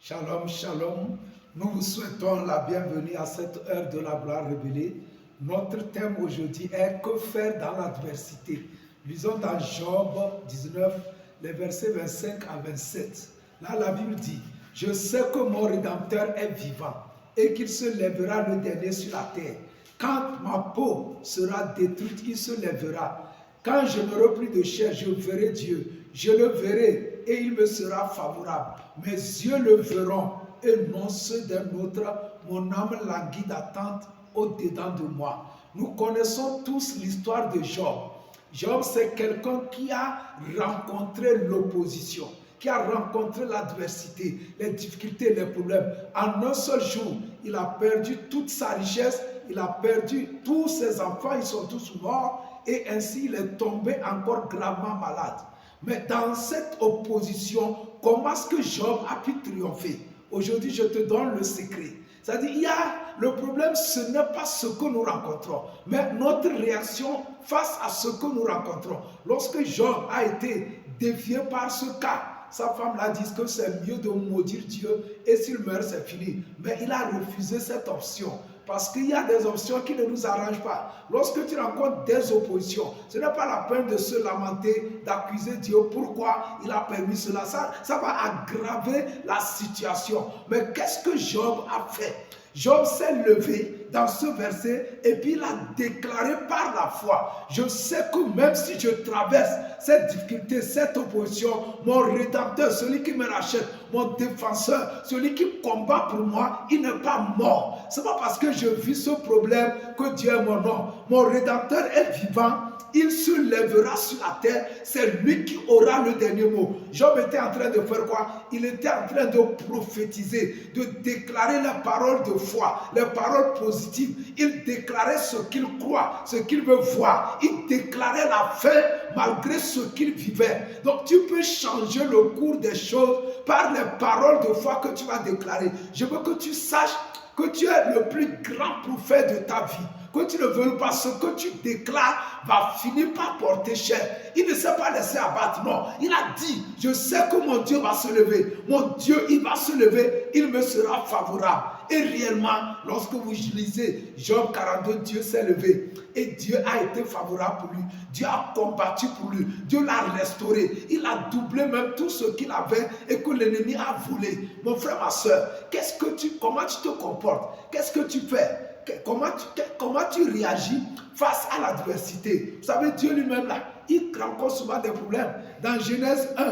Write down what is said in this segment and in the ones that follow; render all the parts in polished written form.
Shalom, shalom. Nous vous souhaitons la bienvenue à cette heure de la gloire révélée. Notre thème aujourd'hui est que faire dans l'adversité. Lisons dans Job 19, les versets 25 à 27. Là, la Bible dit, « Je sais que mon Rédempteur est vivant et qu'il se lèvera le dernier sur la terre. Quand ma peau sera détruite, il se lèvera. Quand je n'aurai plus de chair, je verrai Dieu. Je le verrai et il me sera favorable. Mes yeux le verront et non ceux d'un autre. Mon âme languit d'attente au-dedans de moi. » Nous connaissons tous l'histoire de Job. Job, c'est quelqu'un qui a rencontré l'opposition, qui a rencontré l'adversité, les difficultés, les problèmes. En un seul jour, il a perdu toute sa richesse, il a perdu tous ses enfants, ils sont tous morts, et ainsi il est tombé encore gravement malade. Mais dans cette opposition, comment est-ce que Job a pu triompher? Aujourd'hui, je te donne le secret. C'est-à-dire, le problème, ce n'est pas ce que nous rencontrons, mais notre réaction face à ce que nous rencontrons. Lorsque Job a été défié par ce cas, sa femme l'a dit que c'est mieux de maudire Dieu et s'il meurt, c'est fini. Mais il a refusé cette option. Parce qu'il y a des options qui ne nous arrangent pas. Lorsque tu rencontres des oppositions, ce n'est pas la peine de se lamenter, d'accuser Dieu. Pourquoi il a permis cela? Ça va aggraver la situation. Mais qu'est-ce que Job a fait? Job s'est levé dans ce verset et puis il a déclaré par la foi, je sais que même si je traverse cette difficulté, cette opposition, mon Rédempteur, celui qui me rachète, mon défenseur, celui qui combat pour moi, il n'est pas mort. Ce n'est pas parce que je vis ce problème que Dieu est mon nom. Mon Rédempteur est vivant. Il se lèvera sur la terre, c'est lui qui aura le dernier mot. Job était en train de faire quoi? Il était en train de prophétiser, de déclarer les paroles de foi, les paroles positives. Il déclarait ce qu'il croit, ce qu'il veut voir. Il déclarait la fin malgré ce qu'il vivait. Donc tu peux changer le cours des choses par les paroles de foi que tu vas déclarer. Je veux que tu saches que tu es le plus grand prophète de ta vie. Que tu ne veux pas, ce que tu déclares va finir par porter cher. Il ne s'est pas laissé abattre, non. Il a dit, je sais que mon Dieu va se lever. Mon Dieu, il va se lever, il me sera favorable. Et réellement, lorsque vous lisez Job 42, Dieu s'est levé. Et Dieu a été favorable pour lui. Dieu a combattu pour lui. Dieu l'a restauré. Il a doublé même tout ce qu'il avait et que l'ennemi a volé. Mon frère, ma soeur, comment tu te comportes? Qu'est-ce que tu fais? Comment tu réagis face à l'adversité? Vous savez, Dieu lui-même, là, il rencontre souvent des problèmes. Dans Genèse 1,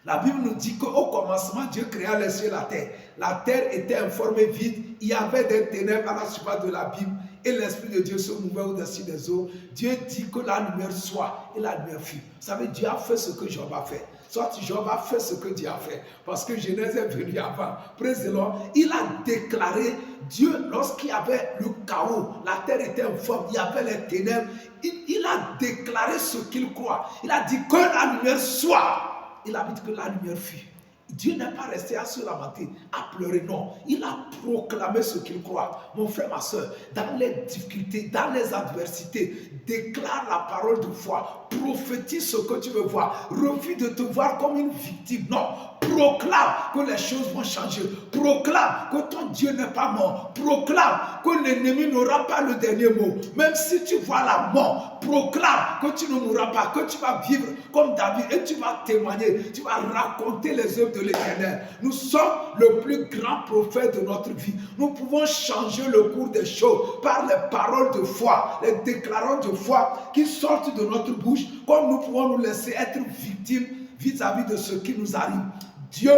la Bible nous dit qu'au commencement, Dieu créa les cieux et la terre. La terre était informée vide. Il y avait des ténèbres à la surface de l'abîme. Et l'Esprit de Dieu se mouvait au-dessus des eaux. Dieu dit que la lumière soit. Et la lumière fut. Vous savez, Dieu a fait ce que Job a fait. Soit Job a fait ce que Dieu a fait. Parce que Genèse est venu avant. Praise the Lord. Il a déclaré, Dieu, lorsqu'il y avait le chaos, la terre était informe, il y avait les ténèbres. Il a déclaré ce qu'il croit. Il a dit que la lumière soit. Il a dit que la lumière fut. Dieu n'est pas resté à se lamenter, à pleurer, non. Il a proclamé ce qu'il croit. Mon frère, ma soeur, dans les difficultés, dans les adversités, déclare la parole de foi. Prophétise ce que tu veux voir. Refuse de te voir comme une victime. Non. Proclame que les choses vont changer. Proclame que ton Dieu n'est pas mort. Proclame que l'ennemi n'aura pas le dernier mot. Même si tu vois la mort, proclame que tu ne mourras pas, que tu vas vivre comme David et tu vas témoigner. Tu vas raconter les œuvres de l'Éternel. Nous sommes le plus grand prophète de notre vie. Nous pouvons changer le cours des choses par les paroles de foi, les déclarations de foi qui sortent de notre bouche, comme nous pouvons nous laisser être victimes vis-à-vis de ce qui nous arrive. Dieu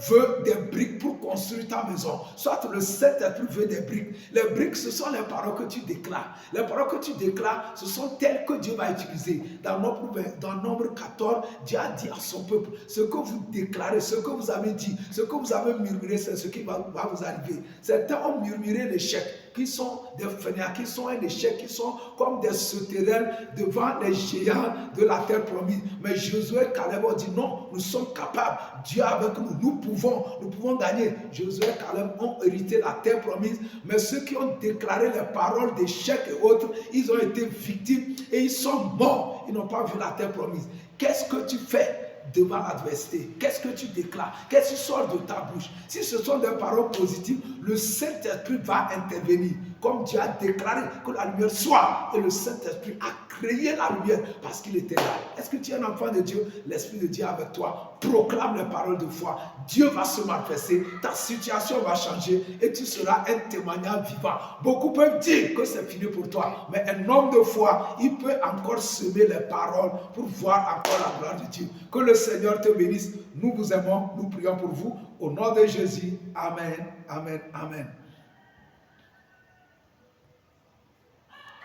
veut des briques pour construire ta maison. Soit le Saint-Esprit veut des briques. Les briques, ce sont les paroles que tu déclares. Les paroles que tu déclares, ce sont telles que Dieu va utiliser. Dans Nombre 14, Dieu a dit à son peuple, ce que vous déclarez, ce que vous avez dit, ce que vous avez murmuré, c'est ce qui va vous arriver. Certains ont murmuré l'échec, qui sont des fainéants, qui sont un échec, qui sont comme des sauterelles devant les géants de la terre promise. Mais Josué et Caleb ont dit non, nous sommes capables. Dieu avec nous, nous pouvons gagner. Josué et Caleb ont hérité la terre promise, mais ceux qui ont déclaré les paroles d'échec et autres, ils ont été victimes et ils sont morts. Ils n'ont pas vu la terre promise. Qu'est-ce que tu fais devant l'adversité? Qu'est-ce que tu déclares? Qu'est-ce qui sort de ta bouche? Si ce sont des paroles positives, le Saint-Esprit va intervenir. Comme Dieu a déclaré que la lumière soit. Et le Saint-Esprit a créé la lumière parce qu'il était là. Est-ce que tu es un enfant de Dieu? L'Esprit de Dieu est avec toi. Proclame les paroles de foi. Dieu va se manifester. Ta situation va changer et tu seras un témoignage vivant. Beaucoup peuvent dire que c'est fini pour toi. Mais un homme de foi, il peut encore semer les paroles pour voir encore la gloire de Dieu. Que le Seigneur te bénisse. Nous vous aimons. Nous prions pour vous. Au nom de Jésus. Amen. Amen. Amen.